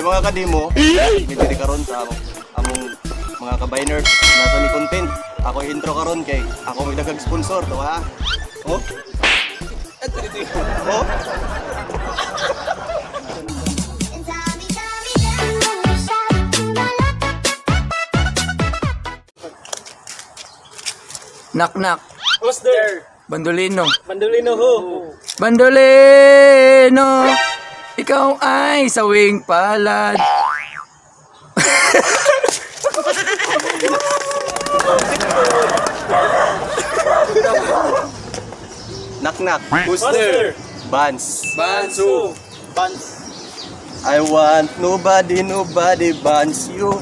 Ay mga kademo, may karon sa among mga kabayners nasa ni content. Ako intro karon kay ako may daghang sponsor to ha. Oh. Oh. Knock. Who's there? Bandolino. Bandolino who? Bandolino, ikaw ay sawing palad. Knock. Who's there? Bans. Bansu. Bans. I want nobody bans you.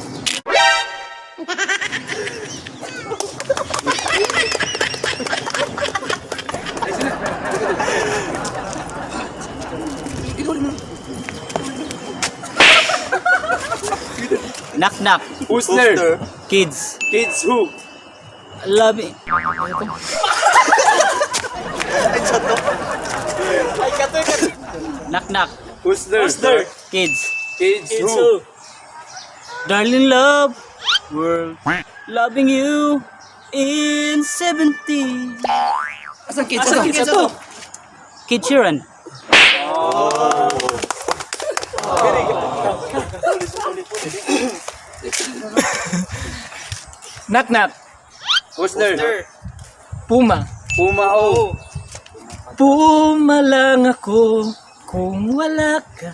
Knock. Who's there? Kids. Kids who? Love it. Knock. Who's there? Kids. Kids who? Darling love. World. Loving you in 70. Asan kids? Asan kids to? Kid Sheeran. Knock. Who's there? Puma. Puma who? Puma lang ako kung wala ka.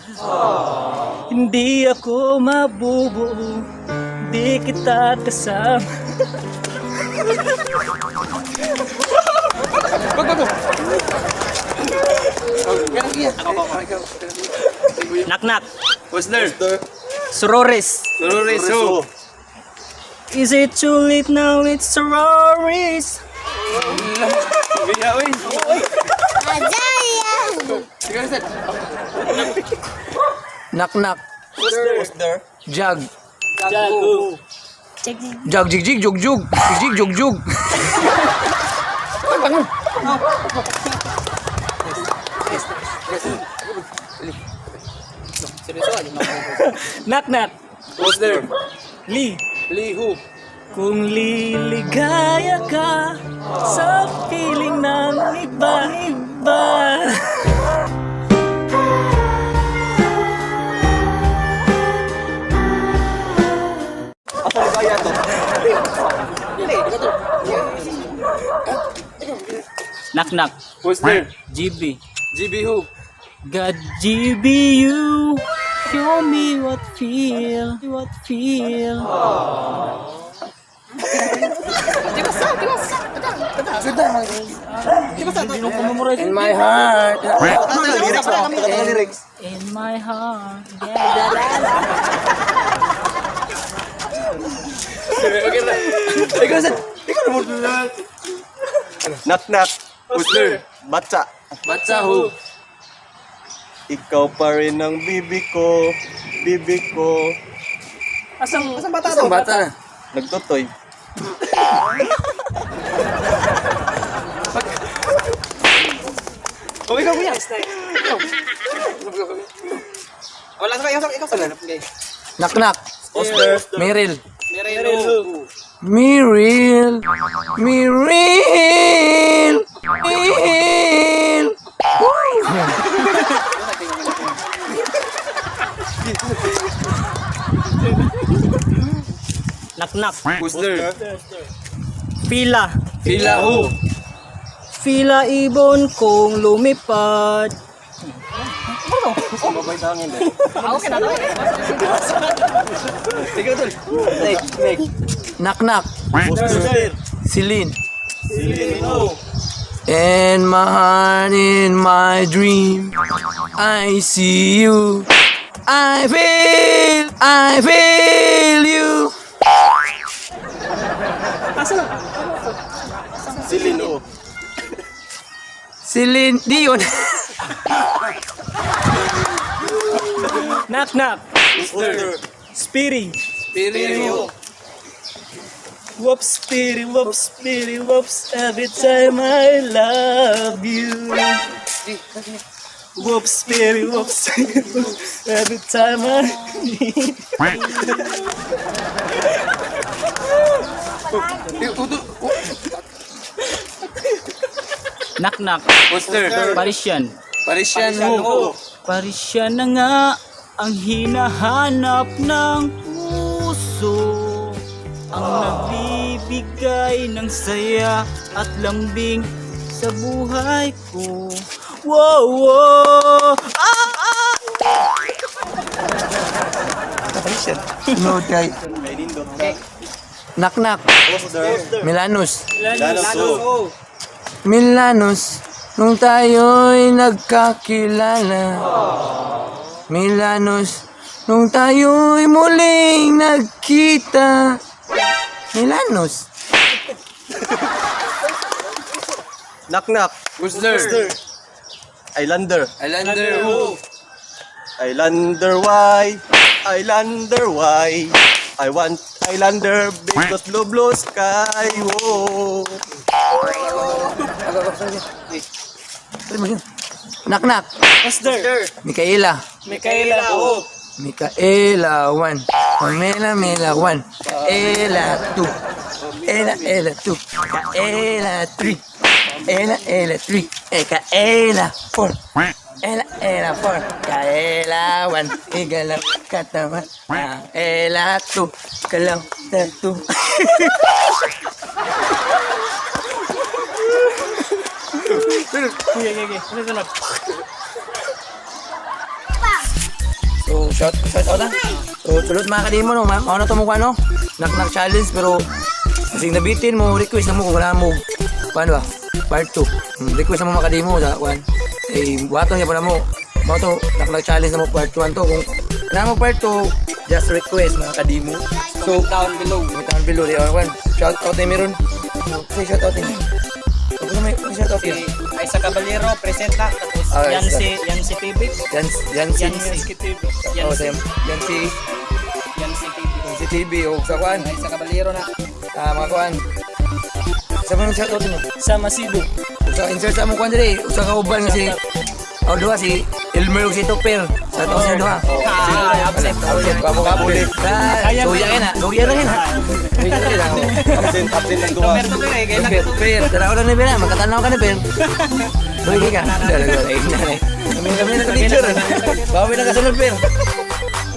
Hindi ako mabubuo, di kita kasama. Knock. Who's there? Sorores. Dolores who? Is it too late now? It's Sorores. Biya oy. Knock. Who's there? Jag. Jago. Jag jig jug. Jig jug. Knock. Who's there? Lee. Lee who? Kung liligaya ka sa piling ng iba-iba. Asa ligaya to? Knock. Who's there? GB. GB who? God GB you. Show me what feel. In my heart. Lyrics. In my heart. Okay na. Ikaw saan? Ikaw na mo na. Knock. Who's there? Batsa. Batsa who? Ikaw pa rin ang bibi ko. Asang bata to? Asang bata? Nagtutoy. Okay ka kuya. Wala sa kayo. Ikaw sa lanap. Knock. Who's there? Miril. Mirel who? Miril. Knock. Who's there? Pila. Pila who? Pila ibon kong lumipad. Mabay tangin eh. Okay na. Ikaw tol. Next. Knock. Who's there? Celine. Sino? In my heart, in my dream, I see you. I feel you. Silino. Celine Dion. Knock. Who's there? Speedy. Pirio. Whoops, speedy, whoops. Every time I love you. Whoops, baby, whoops. Every time I Knock knock. Poster. Parisian. Parisian ho. Parisian na nga ang hinahanap ng puso. Ang nagbibigay ng saya at lambing sa buhay ko. Wow, wow. Parisian. No, kay. Kay nindot. Knock knock. Poster. Milanos. Lalo. Milanos, nung tayo'y nagkakilala. Milanos, nung tayo'y muling nagkita. Milanos. Knock knock. Poster. Islander. Islander ho. Islander why? Islander why? I want Islander because blue sky. Whoa. Knock knock. Poster. Mikaela. Micaela. Mikaela 1. Pamela 1. Ela 2. Ela 2. Ela 3. Ela 3. Ela 4. Ela 4. Ela 1. Igalaw katawan. Ela 2. Kalaw 2. So, shout out na. So, tulot mga kadimo, no? Ano to mo ano? Knock challenge, pero kasing nabitin mo, request na mo kung wala mo. Paano ba? Part 2. Request na mo mga kadimo sa kwan. Eh, buhaton niya pa na mo. Mga to, knock challenge na mo part 1 to. Kung wala mo part 2, just request mga kadimo. So, Down below. down below, di ba? Shout out na meron. Say shout out na. Tapos may shout out yun. Ay sa Caballero, present na. Tapos Ah, yan isa. si PB. Yan si... TV. Oh, yan si... Yan si PB. Si TV o sa kwan. Ay sa Caballero na. Mga kwan. Sa mga shout out mo. Sa Masibo. Sa insert sa mo kwan dire. Sa kauban nga si... O duha si Elmer o si Topper. Sa to siya duha. Absent. Absent. Kamu ulit. Suya ka na. Suya na rin ha. Suya na rin ha. Absent ng duwa. Per. Tara ko lang ni Per. Magkatanaw ka ni Per. Suya ka. Kami naka-teacher. Bawi na kasunod Per.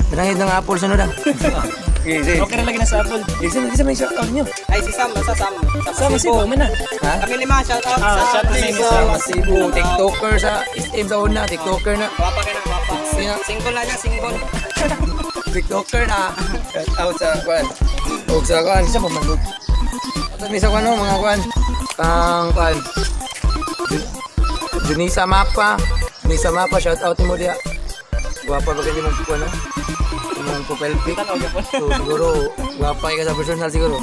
Pinangit ng apple sunod ah. Okay. Okay na lagi na sa Apple. Isa may shout out nyo. Ay si Sam, sa Sam. Sa Masibo, man na. Ha? Kami lima, shout out. Shout out sa Sa Masibo, TikToker sa SM sa una, TikToker na. Wapa ka na, wapa. Sino? Single na niya, single. TikToker na. Shout out sa kwan. Huwag sa kwan. Isa mo magod. At sa kwan mga kwan. Pang kwan. Junisa Mapa. Junisa Mapa, shout out mo dia. Guwapa ba kayo mong kwan ha? Yung profile pic. So siguro, guwapa ka sa personal siguro.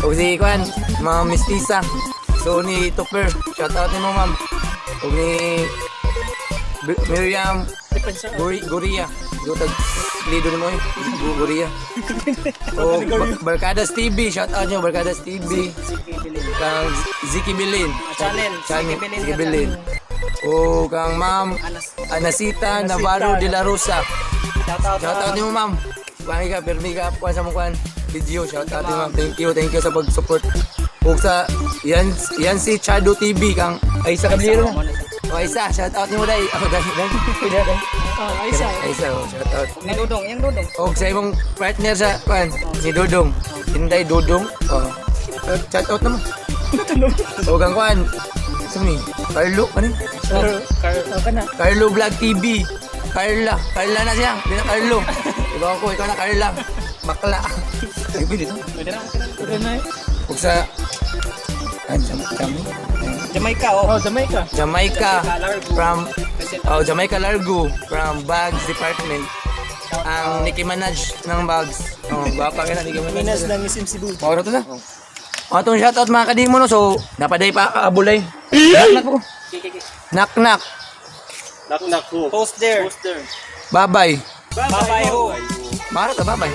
O si kwan, mga mistisa. So ni Topper, shout out ni mo ma'am. O ni Miriam Goria. Gutag lido ni mo eh. Goria. O Barkadas TV, shout out nyo Barkadas TV. Kang Ziki Bilin. Ziki Bilin. O kang ma'am Anasita Navarro de la Rosa. Shout out ni mo ma'am. Pangi ka, permi ka po sa mukhaan video. Shout out ni ma'am. Thank you sa pag-support. O sa yan si Chado TV kang Aisa Caballero na. O Aisa, shout out ni mo dai. Ako dai. Aisa, shout out. Ni Dudong, yung Dudong. O sa imong partner sa kwan, si Dudong. Hinday Dudong. O. Shout out naman. O kang kwan. Sumi, Carlo, ano? Carlo Vlog TV. Carla na siya. Hindi na Carlo. Iba ako, ikaw na Carla. Bakla. Sige dito. Pwede na. Huwag sa... Jamaica, oh. Jamaica. Jamaica. From... Oh, Jamaica Largo. From Bags Department. Ang Nicki Minaj ng Bags. Oh, bapa ka na Nicki Minaj. ng Isim Cebu. Oh, ito na. Oh, itong shoutout mga kadimo no. So, napaday pa kaabulay. Knock po. Knock. Knock ho. Post there. Bye-bye. Bye-bye, ho. Mara ta, bye-bye.